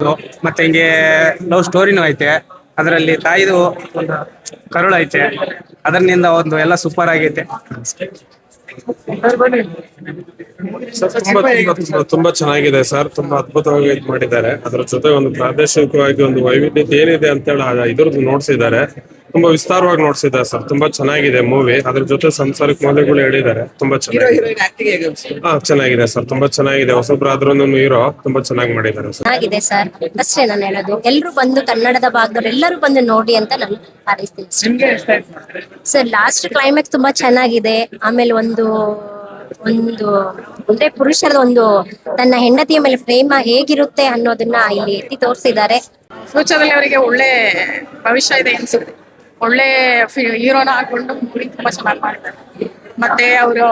ಮತ್ತೆ ಹಿಂಗೆ ಲವ್ ಸ್ಟೋರಿನೂ ಐತೆ. ಅದರಲ್ಲಿ ತಾಯಿದು ಒಂದು ಕರುಳು ಐತೆ. ಅದರಿಂದ ಒಂದು ಎಲ್ಲ ಸೂಪರ್ ಆಗೈತೆ. ತುಂಬಾ ಚೆನ್ನಾಗಿದೆ ಸರ್. ತುಂಬಾ ಅದ್ಭುತವಾಗಿ ಇದು ಮಾಡಿದ್ದಾರೆ. ಅದರ ಜೊತೆ ಒಂದು ಪ್ರಾದೇಶಿಕವಾಗಿ ಒಂದು ವೈವಿಧ್ಯತೆ ಏನಿದೆ ಅಂತ ಹೇಳಿ ಇದ್ರದ್ದು ನೋಡ್ಸಿದ್ದಾರೆ. ತುಂಬಾ ವಿಸ್ತಾರವಾಗಿ ನೋಡ್ಸಿದ್ದಾರೆ ಸರ್. ತುಂಬಾ ಚೆನ್ನಾಗಿದೆ ಮೂವಿ. ಅದ್ರ ಜೊತೆ ಸಂಸಾರಿಕ ಮೌಲ್ಯಗಳು ಹೇಳಿದ್ದಾರೆ. ತುಂಬಾ ಚೆನ್ನಾಗಿದೆ. ಚೆನ್ನಾಗಿದೆ ಸರ್. ತುಂಬಾ ಚೆನ್ನಾಗಿದೆ. ಹೊಸಬ್ರಾದ್ರೂ ಹೀರೋ ತುಂಬಾ ಚೆನ್ನಾಗಿ ಮಾಡಿದ್ದಾರೆ ಸರ್. ಚೆನ್ನಾಗಿದೆ ಸರ್. ಅಷ್ಟೇ ನಾನು ಹೇಳೋದು. ಎಲ್ಲರೂ ಬಂದು ಕನ್ನಡದ ಭಾಗದವ್ರು ಎಲ್ಲರೂ ಬಂದು ನೋಡಿ ಅಂತ ನಾನು ಹಾರೈಸ್ತೀನಿ ಸರ್. ಲಾಸ್ಟ್ ಕ್ಲೈಮ್ಯಾಕ್ಸ್ ತುಂಬಾ ಚೆನ್ನಾಗಿದೆ. ಆಮೇಲೆ ಒಂದು ಅಂದ್ರೆ ಪುರುಷರ ಒಂದು ತನ್ನ ಹೆಂಡತಿಯ ಮೇಲೆ ಪ್ರೇಮ ಹೇಗಿರುತ್ತೆ ಅನ್ನೋದನ್ನ ಇಲ್ಲಿ ಎತ್ತಿ ತೋರಿಸಿದ್ದಾರೆ. ಫ್ಯೂಚರ್ ಅಲ್ಲಿ ಅವರಿಗೆ ಒಳ್ಳೆ ಭವಿಷ್ಯ ಇದೆ ಅನ್ಸುತ್ತೆ. ಒಳ್ಳೆ ಹೀರೋನ ಹಾಕೊಂಡು ಮೂವಿ ತುಂಬಾ ಚೆನ್ನಾಗಿ ಮಾಡಿದ್ದಾರೆ. ಮತ್ತೆ ಅವರು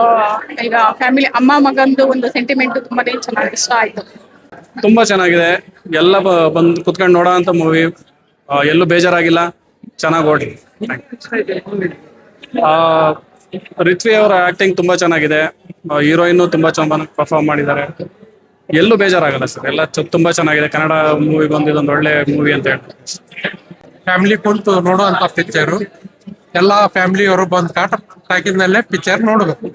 ಈಗ ಫ್ಯಾಮಿಲಿ ಅಮ್ಮ ಮಗಂದು ಒಂದು ಸೆಂಟಿಮೆಂಟ್ ತುಂಬಾನೇ ಚೆನ್ನಾಗಿ ಇಷ್ಟ ಆಯ್ತು. ತುಂಬಾ ಚೆನ್ನಾಗಿದೆ. ಎಲ್ಲ ಬಂದು ಕುತ್ಕೊಂಡು ನೋಡೋ ಅಂತ ಮೂವಿ. ಎಲ್ಲೂ ಬೇಜಾರಾಗಿಲ್ಲ. ಚೆನ್ನಾಗಿ ಓಡಿ. ರಿತ್ವಿ ಅವರ ಆಕ್ಟಿಂಗ್ ತುಂಬಾ ಚೆನ್ನಾಗಿದೆ. ಹೀರೋಯಿನ್ ತುಂಬಾ ಚೆನ್ನಾಗಿ ಪರ್ಫಾರ್ಮ್ ಮಾಡಿದ್ದಾರೆ. ಎಲ್ಲೂ ಬೇಜಾರಾಗಲ್ಲ ಸರ್. ಎಲ್ಲ ತುಂಬಾ ಚೆನ್ನಾಗಿದೆ. ಕನ್ನಡ ಮೂವಿ ಬಂದಿದ್ದೊಂದು ಒಳ್ಳೆ ಮೂವಿ ಅಂತ ಹೇಳ್ತಾರೆ. ಫ್ಯಾಮಿಲಿ ಕುಂತು ನೋಡುವಂತ ಪಿಕ್ಚರ್. ಎಲ್ಲಾ ಫ್ಯಾಮಿಲಿಯವರು ಬಂದು ಕಾಟ ಹಾಕಿದ್ಮೇಲೆ ಪಿಕ್ಚರ್ ನೋಡ್ಬೇಕು.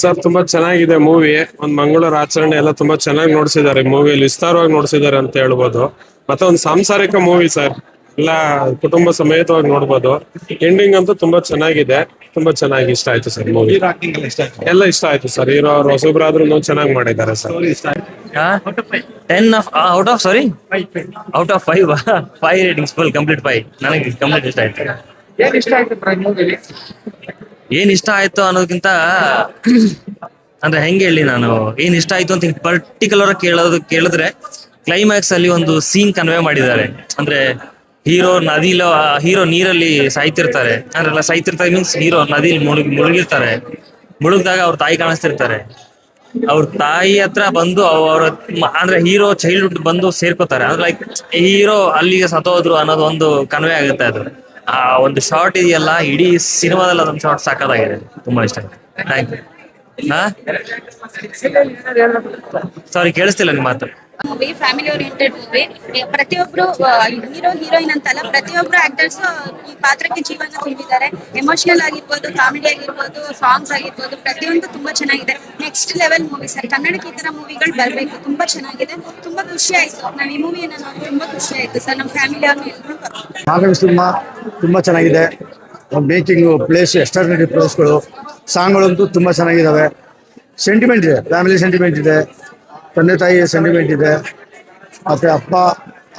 ಸರ್ ತುಂಬಾ ಚೆನ್ನಾಗಿದೆ ಮೂವಿ. ಒಂದ್ ಮಂಗಳೂರು ಆಚರಣೆ ಎಲ್ಲ ತುಂಬಾ ಚೆನ್ನಾಗಿ ನೋಡ್ಸಿದ್ದಾರೆ ಮೂವಿಯಲ್ಲಿ. ವಿಸ್ತಾರವಾಗಿ ನೋಡ್ಸಿದ್ದಾರೆ ಅಂತ ಹೇಳ್ಬೋದು. ಮತ್ತೆ ಒಂದು ಸಾಂಸಾರಿಕ ಮೂವಿ ಸರ್. ಎಲ್ಲ ಕುಟುಂಬ ಸಮೇತವಾಗಿ ನೋಡ್ಬೋದು. ಎಂಡಿಂಗ್ ಅಂತೂ ತುಂಬಾ ಚೆನ್ನಾಗಿದೆ. ತುಂಬಾ ಚೆನ್ನಾಗಿ ಇಷ್ಟ ಆಯ್ತು ಸರ್ ಮೂವಿ. ಎಲ್ಲ ಇಷ್ಟ ಆಯ್ತು ಸರ್. ಹೀರೋ ಅವ್ರು ಹೊಸಬ್ರಾದ್ರೂ ಚೆನ್ನಾಗಿ ಮಾಡಿದ್ದಾರೆ ಸರ್. 5 ratings full complete 5. ನನಗೆ ಕಂಪ್ಲೀಟ್ ಇಷ್ಟ ಆಯ್ತು. ಏನ್ ಇಷ್ಟ ಆಯ್ತು ಅನ್ನೋದಕ್ಕಿಂತ ಅಂದ್ರೆ ಹೆಂಗೆ ಹೇಳಿ, ನಾನು ಏನ್ ಇಷ್ಟ ಆಯ್ತು ಅಂತ ಪರ್ಟಿಕ್ಯುಲರ್ ಕೇಳಿದ್ರೆ ಕ್ಲೈಮ್ಯಾಕ್ಸ್ ಅಲ್ಲಿ ಒಂದು ಸೀನ್ ಕನ್ವೆ ಮಾಡಿದ್ದಾರೆ. ಅಂದ್ರೆ ಹೀರೋ ನೀರಲ್ಲಿ ಸಾಯ್ತಿರ್ತಾರೆ. ಅಂದ್ರೆ ಸಾಯ್ತಿರ್ತಾರೆ ಮೀನ್ಸ್ ಹೀರೋ ನದಿಲಿ ಮುಳುಗಿರ್ತಾರೆ. ಮುಳುಗ್ದಾಗ ಅವ್ರ ತಾಯಿ ಕಾಣಿಸ್ತಿರ್ತಾರೆ. ಅವ್ರ ತಾಯಿ ಹತ್ರ ಬಂದು ಅಂದ್ರೆ ಹೀರೋ ಚೈಲ್ಡ್ಹುಡ್ ಬಂದು ಸೇರ್ಕೋತಾರೆ. ಅಂದ್ರೆ ಲೈಕ್ ಹೀರೋ ಅಲ್ಲಿಗೆ ಸತ್ತೋದ್ರು ಅನ್ನೋದು ಒಂದು ಕನ್ವೆ ಆಗುತ್ತೆ. ಅದು ಆ ಒಂದು ಶಾರ್ಟ್ ಇದೆಯಲ್ಲ, ಇಡೀ ಸಿನಿಮಾದಲ್ಲಿ ಅದೊಂದು ಶಾರ್ಟ್ ಸಾಕಾಗಿದೆ. ತುಂಬಾ ಇಷ್ಟ ಆಯ್ತು. Thank you. ಸಾರಿ, ಕೇಳಿಸ್ತಿಲ್ಲ ನಿಮ್ಮ ಮಾತು. Movie family oriented movie. ಪ್ರತಿಯೊಬ್ರು ಹೀರೋ ಹೀರೋಯಿನ್ ಅಂತಲ್ಲ, ಪ್ರತಿಯೊಬ್ರು ಆಕ್ಟರ್ಸ್ ಈ ಪಾತ್ರಕ್ಕೆ ಜೀವನ ತುಂಬಿದ್ದಾರೆ. ಎಮೋಷನಲ್ ಆಗಿರ್ಬೋದು, ಕಾಮಿಡಿ ಆಗಿರ್ಬೋದು, ಸಾಂಗ್ಸ್ ಆಗಿರ್ಬೋದು, ಪ್ರತಿಯೊಂದು ತುಂಬಾ ಚೆನ್ನಾಗಿದೆ. Next level movie sir. ಕನ್ನಡಕ್ಕೆ ಈ ತರ ಮೂವಿಗಳು ಬರಬೇಕು. ತುಂಬಾ ಚೆನ್ನಾಗಿದೆ. ತುಂಬಾ ಖುಷಿ ಆಯ್ತು. ನಾವು ಈ ಮೂವಿಯನ್ನು ನೋಡಿ ತುಂಬಾ ಖುಷಿ ಆಯ್ತು ಸರ್. ನಮ್ಮ ಫ್ಯಾಮಿಲಿ ಅವ್ರನ್ನ ಎಲ್ಲರೂ ಸಿನಿಮಾ ತುಂಬಾ ಚೆನ್ನಾಗಿದೆ. ಮೇಕಿಂಗು, ಪ್ಲೇಸ್, ಎಕ್ಸ್ಟ್ರಾರ್ಡಿನರಿ ಪ್ಲೇಸ್ಗಳು, ಸಾಂಗ್ಗಳಂತೂ ತುಂಬಾ ಚೆನ್ನಾಗಿದ್ದಾವೆ. ಸೆಂಟಿಮೆಂಟ್ ಇದೆ. ಫ್ಯಾಮಿಲಿ ಸೆಂಟಿಮೆಂಟ್ ಇದೆ. ತಂದೆ ತಾಯಿ ಸೆಂಟಿಮೆಂಟ್ ಇದೆ. ಮತ್ತೆ ಅಪ್ಪ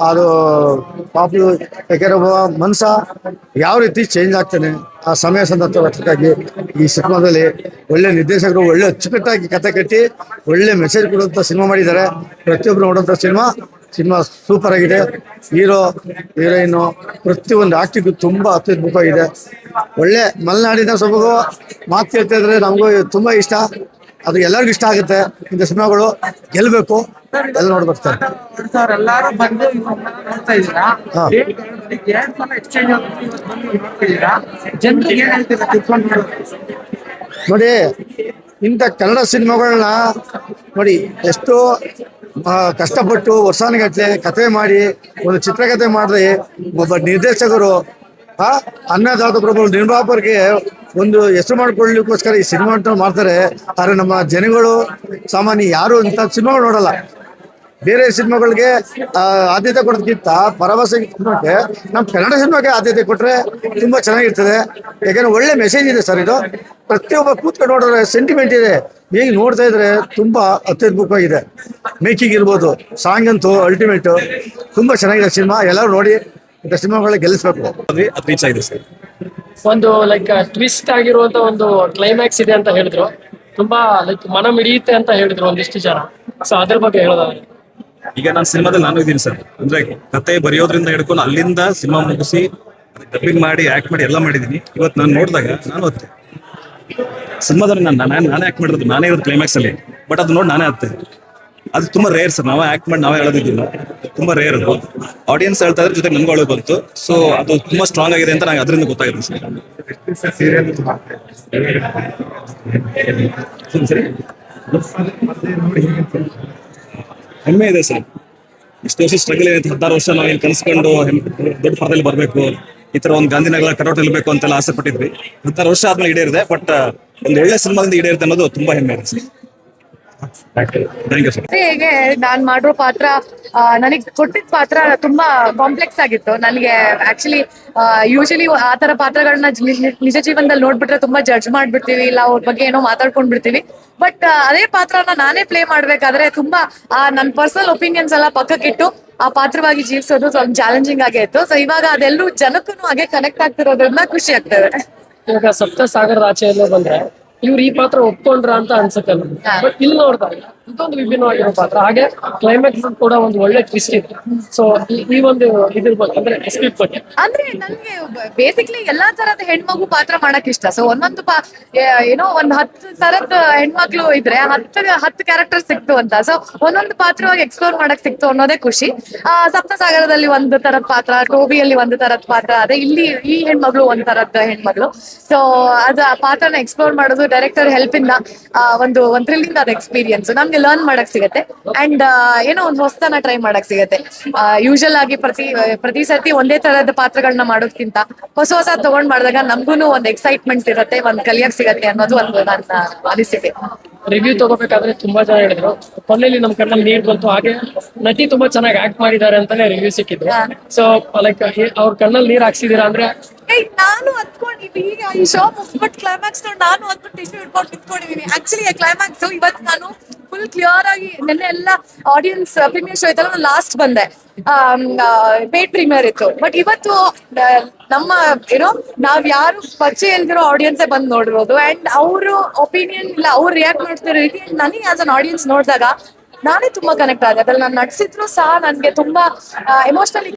ಅದು ಪಾಪು. ಯಾಕೆಂದ್ರೆ ಒಬ್ಬ ಮನ್ಸ ಯಾವ ರೀತಿ ಚೇಂಜ್ ಆಗ್ತಾನೆ ಆ ಸಮಯ ಸಂದರ್ಭಕ್ಕಾಗಿ ಈ ಸಿನಿಮಾದಲ್ಲಿ ಒಳ್ಳೆ ನಿರ್ದೇಶಕರು ಒಳ್ಳೆ ಅಚ್ಚುಕಟ್ಟಾಗಿ ಕತೆ ಕಟ್ಟಿ ಒಳ್ಳೆ ಮೆಸೇಜ್ ಕೊಡುವಂಥ ಸಿನಿಮಾ ಮಾಡಿದ್ದಾರೆ. ಪ್ರತಿಯೊಬ್ಬರು ನೋಡುವಂಥ ಸಿನಿಮಾ ಸೂಪರ್ ಆಗಿದೆ. ಹೀರೋ ಹೀರೋಯಿನ್ನು ಪ್ರತಿಯೊಂದು ಆಕ್ಟಿಂಗು ತುಂಬ ಅತ್ಯದ್ಭುತವಾಗಿದೆ. ಒಳ್ಳೆ ಮಲೆನಾಡಿನ ಸೊಬಗು ಮಾತು ಕೇಳ್ತಾ ಇದ್ರೆ ನಮಗೂ ತುಂಬ ಇಷ್ಟ. ಅದು ಎಲ್ಲರಿಗೂ ಇಷ್ಟ ಆಗುತ್ತೆ. ಇಂಥ ಸಿನಿಮಾಗಳು ಗೆಲ್ಬೇಕು. ಎಲ್ಲ ನೋಡ್ಬರ್ತಾರೆ. ಎಲ್ಲಾರು ಬಂದು ನೋಡ್ತಾ ಇದ್ದೀರಾ? ನೋಡಿ, ಇಂಥ ಕನ್ನಡ ಸಿನಿಮಾಗಳನ್ನ ನೋಡಿ ಎಷ್ಟೋ ಕಷ್ಟಪಟ್ಟು ವರ್ಷಾನುಗಟ್ಟಲೆ ಕತೆ ಮಾಡಿ ಒಂದು ಚಿತ್ರಕಥೆ ಮಾಡಿದ್ರೆ ಒಬ್ಬ ನಿರ್ದೇಶಕರು ಅನ್ನದಾತರು ನಿರ್ಮಾಪಕರಿಗೆ ಒಂದು ಹೆಸರು ಮಾಡ್ಕೊಳ್ಳಿಕ್ಕೋಸ್ಕರ ಈ ಸಿನಿಮಾ ಮಾಡ್ತಾರೆ. ಆದರೆ ನಮ್ಮ ಜನಗಳು ಸಾಮಾನ್ಯ ಯಾರು ಇಂಥ ಸಿನಿಮಾಗಳು ನೋಡಲ್ಲ. ಬೇರೆ ಸಿನಿಮಾಗಳಿಗೆ ಆದ್ಯತೆ ಕೊಡೋದಕ್ಕಿಂತ ಪರಭಾಷೆ ಸಿನಿಮಾಕ್ಕೆ ನಮ್ಮ ಕನ್ನಡ ಸಿನಿಮಾಗೆ ಆದ್ಯತೆ ಕೊಟ್ಟರೆ ತುಂಬ ಚೆನ್ನಾಗಿರ್ತದೆ. ಯಾಕೆಂದ್ರೆ ಒಳ್ಳೆ ಮೆಸೇಜ್ ಇದೆ ಸರ್. ಇದು ಪ್ರತಿಯೊಬ್ಬ ಕೂತ್ಕೊಂಡು ನೋಡಿದ್ರೆ ಸೆಂಟಿಮೆಂಟ್ ಇದೆ. ಹೇಗೆ ನೋಡ್ತಾ ಇದ್ರೆ ತುಂಬ ಅತ್ಯದ್ಭುತವಾಗಿದೆ. ಮೇಕಿಂಗ್ ಇರ್ಬೋದು, ಸಾಂಗ್ ಅಂತೂ ಅಲ್ಟಿಮೇಟ್. ತುಂಬ ಚೆನ್ನಾಗಿದೆ ಸಿನಿಮಾ. ಎಲ್ಲರೂ ನೋಡಿ ಇಂಥ ಸಿನಿಮಾಗಳನ್ನ ಗೆಲ್ಲಿಸ್ಬೇಕು. ರೀಚ್ ಆಗಿದೆ ಸರ್. ಒಂದು ಲೈಕ್ ಟ್ವಿಸ್ಟ್ ಆಗಿರುವಂತ ಒಂದು ಕ್ಲೈಮ್ಯಾಕ್ಸ್ ಇದೆ ಅಂತ ಹೇಳಿದ್ರು. ತುಂಬಾ ಲೈಕ್ ಮನ ಮಿಡಿಯುತ್ತೆ ಅಂತ ಹೇಳಿದ್ರು ಒಂದಿಷ್ಟು ಜನ. ಸೊ ಅದ್ರ ಬಗ್ಗೆ ಹೇಳೋದಾದ್ರೆ, ಈಗ ನಾನು ಸಿನಿಮಾದಲ್ಲಿ ನಾನು ಇದ್ದೀನಿ ಸರ್. ಅಂದ್ರೆ ಕತೆ ಬರೆಯೋದ್ರಿಂದ ಹಿಡ್ಕೊಂಡು ಅಲ್ಲಿಂದ ಸಿನಿಮಾ ಮುಗಿಸಿ ಡಬ್ಬಿಂಗ್ ಮಾಡಿ ಆಕ್ಟ್ ಮಾಡಿ ಎಲ್ಲ ಮಾಡಿದೀನಿ. ಇವತ್ತು ನಾನು ನೋಡಿದಾಗ ನಾನು ಹೊತ್ತೆ ಸಿನಿಮಾದಲ್ಲಿ ನಾನೇ ಆಕ್ಟ್ ಮಾಡಿರೋದು. ನಾನೇ ಇರೋದು ಕ್ಲೈಮ್ಯಾಕ್ಸ್ ಅಲ್ಲಿ. ಬಟ್ ಅದು ನೋಡಿ ನಾನೇ ಹತ್ತೆ. ಅದು ತುಂಬಾ ರೇರ್ ಸರ್. ನಾವೇ ಆಕ್ಟ್ ಮಾಡಿ ನಾವೇ ಹೇಳೋದಿದ್ದಿಲ್ಲ. ತುಂಬಾ ರೇರ್ ಅದು. ಆಡಿಯನ್ಸ್ ಹೇಳ್ತಾ ಇದ್ರ ಜೊತೆ ನನ್ಗೂ ಅಳು ಬಂತು. ಸೊ ಅದು ತುಂಬಾ ಸ್ಟ್ರಾಂಗ್ ಆಗಿದೆ ಅಂತ ನಂಗೆ ಅದರಿಂದ ಗೊತ್ತಾಗಿದೆ ಸರ್. ಹೆಮ್ಮೆ ಇದೆ ಸರ್. ಇಷ್ಟು ವರ್ಷ ಸ್ಟ್ರಗಲ್ ಏನಿತ್ತು, 16 ವರ್ಷ ನಾವು ಏನು ಕನ್ಸ್ಕೊಂಡು ದೊಡ್ಡ ಪರದಲ್ಲಿ ಬರಬೇಕು, ಈ ತರ ಒಂದು ಗಾಂಧಿನಗರ ಕಟೌಟ್ ಇರಬೇಕು ಅಂತೆಲ್ಲ ಆಸೆ ಪಟ್ಟಿದ್ವಿ. 16 ವರ್ಷ ಆದ್ಮೇಲೆ ಈಡೇರಿದೆ. ಬಟ್ ಒಂದು ಒಳ್ಳೆ ಸಿನಿಮಾದಿಂದ ಈಡೇರಿದೆ ಅನ್ನೋದು ತುಂಬಾ ಹೆಮ್ಮೆ ಇದೆ ಸರ್. Thank you sir. ಹೇಗೆ ನಾನ್ ಮಾಡಿರೋ ಪಾತ್ರ ನನಗೆ ಕೊಟ್ಟಿದ್ದ ಪಾತ್ರ ತುಂಬಾ ಕಾಂಪ್ಲೆಕ್ಸ್ ಆಗಿತ್ತು. ನನಗೆ ಆಕ್ಚುಲಿ ಯೂಶಲಿ ಆ ತರ ಪಾತ್ರಗಳನ್ನ ನಿಜ ಜೀವನದಲ್ಲಿ ನೋಡ್ಬಿಟ್ರೆ ತುಂಬಾ ಜಡ್ಜ್ ಮಾಡ್ಬಿಡ್ತೀವಿ, ಇಲ್ಲ ಅವ್ರ ಬಗ್ಗೆ ಏನೋ ಮಾತಾಡ್ಕೊಂಡ್ ಬಿಡ್ತೀವಿ. ಬಟ್ ಅದೇ ಪಾತ್ರನ ನಾನೇ ಪ್ಲೇ ಮಾಡ್ಬೇಕಾದ್ರೆ ತುಂಬಾ ನನ್ನ ಪರ್ಸನಲ್ ಒಪಿನಿಯನ್ಸ್ ಎಲ್ಲ ಪಕ್ಕಕ್ಕಿಟ್ಟು ಆ ಪಾತ್ರವಾಗಿ ಜೀವಿಸೋದು ಸ್ವಲ್ಪ ಚಾಲೆಂಜಿಂಗ್ ಆಗೇ ಇತ್ತು. ಸೊ ಇವಾಗ ಅದೆಲ್ಲೂ ಜನಕ್ಕೂ ಹಾಗೆ ಕನೆಕ್ಟ್ ಆಗ್ತಿರೋದ್ರಿಂದ ಖುಷಿ ಆಗ್ತದೆ. ಇವಾಗ ಸಪ್ತ ಸಾಗರದ ಆಚೆ ಎಲ್ಲೋ ಬಂದ್ರೆ ಇವ್ರು ಈ ಪಾತ್ರ ಒಪ್ಕೊಂಡ್ರ ಅಂತ ಅನ್ಸುತ್ತೆ. ಬಟ್ ಇಲ್ಲಿ ನೋಡಿದಾಗ ಇದೊಂದು ವಿಭಿನ್ನವಾಗಿರೋ ಪಾತ್ರ. ಹಾಗೆ ಕ್ಲೈಮ್ಯಾಕ್ಸ್ ಕೂಡ ಒಂದು ಒಳ್ಳೆ ಟ್ವಿಸ್ಟ್ ಇದೆ. ಸೊ ಈ ಒಂದು ಇದ್ರ ಬಗ್ಗೆ ಅಂದ್ರೆ ಸ್ಕ್ರಿಪ್ಟ್ ಬಗ್ಗೆ ಅಂದ್ರೆ ನನ್ಗೆ ಬೇಸಿಕ್ಲಿ ಎಲ್ಲಾ ತರದ ಹೆಣ್ಮಗು ಪಾತ್ರ ಮಾಡಕ್ ಇಷ್ಟ. ಸೊ ಒಂದೊಂದು ಏನೋ ಒಂದ್ 10 ತರದ್ ಹೆಣ್ಮಕ್ಳು ಇದ್ರೆ 10 ಕ್ಯಾರೆಕ್ಟರ್ ಸಿಕ್ತು ಅಂತ. ಸೊ ಒಂದೊಂದು ಪಾತ್ರವಾಗಿ ಎಕ್ಸ್ಪ್ಲೋರ್ ಮಾಡಕ್ ಸಿಕ್ತು ಅನ್ನೋದೇ ಖುಷಿ. ಸಪ್ತಸಾಗರದಲ್ಲಿ ಒಂದು ತರದ್ ಪಾತ್ರ, ಟೋಬಿಯಲ್ಲಿ ಒಂದು ತರದ್ ಪಾತ್ರ, ಅದೇ ಇಲ್ಲಿ ಈ ಹೆಣ್ಮಗಳು ಒಂದ್ ತರದ್ ಹೆಣ್ಮಗಳು. ಸೊ ಅದು ಆ ಪಾತ್ರನ ಎಕ್ಸ್ಪ್ಲೋರ್ ಮಾಡೋದು ಡೈರೆಕ್ಟರ್ ಹೆಲ್ಪ್ ಇಂದ ಒಂದು ಥ್ರಿಲ್ಲಿಂಗ್ ಆದ ಎಕ್ಸ್ಪೀರಿಯನ್ಸ್ ನಮ್ಗೆ ಲರ್ನ್ ಮಾಡಕ್ ಸಿಗತ್ತೆ. ಅಂಡ್ ಏನೋ ಒಂದು ಹೊಸತನ ಟ್ರೈ ಮಾಡಕ್ ಸಿಗತ್ತೆ. ಯೂಶಲ್ ಆಗಿ ಪ್ರತಿ ಸರ್ತಿ ಒಂದೇ ತರದ ಪಾತ್ರಗಳನ್ನ ಮಾಡೋದ್ಕಿಂತ ಹೊಸ ತಗೊಂಡ್ ಮಾಡಿದಾಗ ನಮ್ಗೂನು ಒಂದು ಎಕ್ಸೈಟ್ಮೆಂಟ್ ಇರತ್ತೆ, ಒಂದ್ ಕಲಿಯಕ್ ಸಿಗತ್ತೆ ಅನ್ನೋದು ಒಂದು ನನ್ನ ಅನಿಸಿಕೆ. ರಿವ್ಯೂ ತಗೋಬೇಕಾದ್ರೆ ತುಂಬಾ ಜನ ಹೇಳಿದ್ರು, ಕೊನೆಯಲ್ಲಿ ನಮ್ ಕಣ್ಣಲ್ಲಿ ನೀರ್ ಬಂತು. ಹಾಗೆ ನಟಿ ತುಂಬಾ ಚೆನ್ನಾಗಿ ಆಕ್ಟ್ ಮಾಡಿದ್ದಾರೆ ಅಂತಾನೆ ರಿವ್ಯೂ ಸಿಕ್ಕಿದ್ರು. ಸೊ ಲೈಕ್ ಅವ್ರ ಕಣ್ಣಲ್ಲಿ ನೀರ್ ಹಾಕ್ಸಿದೀರಾ ಅಂದ್ರೆ ನಾನು ಅಂದ್ಕೊಂಡಿದ್ವಿ ಈಗ ಈ ಶೋ ಮುಗ್ಬಿಟ್ಟು ಕ್ಲೈಮ್ಯಾಕ್ಸ್ ನಾನು ಅಂದ್ಬಿಟ್ಟು ಟಿಶ್ಯೂ ಇಟ್ಕೊಂಡು ನಿಂತ್ಕೊಂಡಿದೀನಿ. ಆಕ್ಚುಲಿ ಕ್ಲೈಮ್ಯಾಕ್ಸ್ ಇವತ್ತು ನಾನು ಫುಲ್ ಕ್ಲಿಯರ್ ಆಗಿ ನೆನ್ನೆ ಎಲ್ಲ ಆಡಿಯನ್ಸ್ ಪ್ರೀಮಿಯರ್ ಶೋ ಇತ್ತಲ್ಲ, ನಾನು ಲಾಸ್ಟ್ ಬಂದೆ, ಪೇಡ್ ಪ್ರೀಮಿಯರ್ ಇತ್ತು. ಬಟ್ ಇವತ್ತು ನಮ್ಮ ನಾವ್ ಯಾರು ಪರಿಚಯ ಇಲ್ದಿರೋ ಆಡಿಯನ್ಸೇ ಬಂದು ನೋಡಿರೋದು. ಅಂಡ್ ಅವರು ಒಪಿನಿಯನ್ ಇಲ್ಲ, ಅವ್ರು ರಿಯಾಕ್ಟ್ ಮಾಡ್ತಿರೋ ರೀತಿ ನನಗೆ ಆಸ್ ಅನ್ ಆಡಿಯನ್ಸ್ ನೋಡಿದಾಗ ನಾನೇ ತುಂಬಾ ಕನೆಕ್ಟ್ ಆದೆ. ಅದ್ರಲ್ಲಿ ನಾನು ನಡ್ಸಿದ್ರು ಸಹ ನನ್ಗೆ ತುಂಬಾ ಎಮೋಷನಲಿ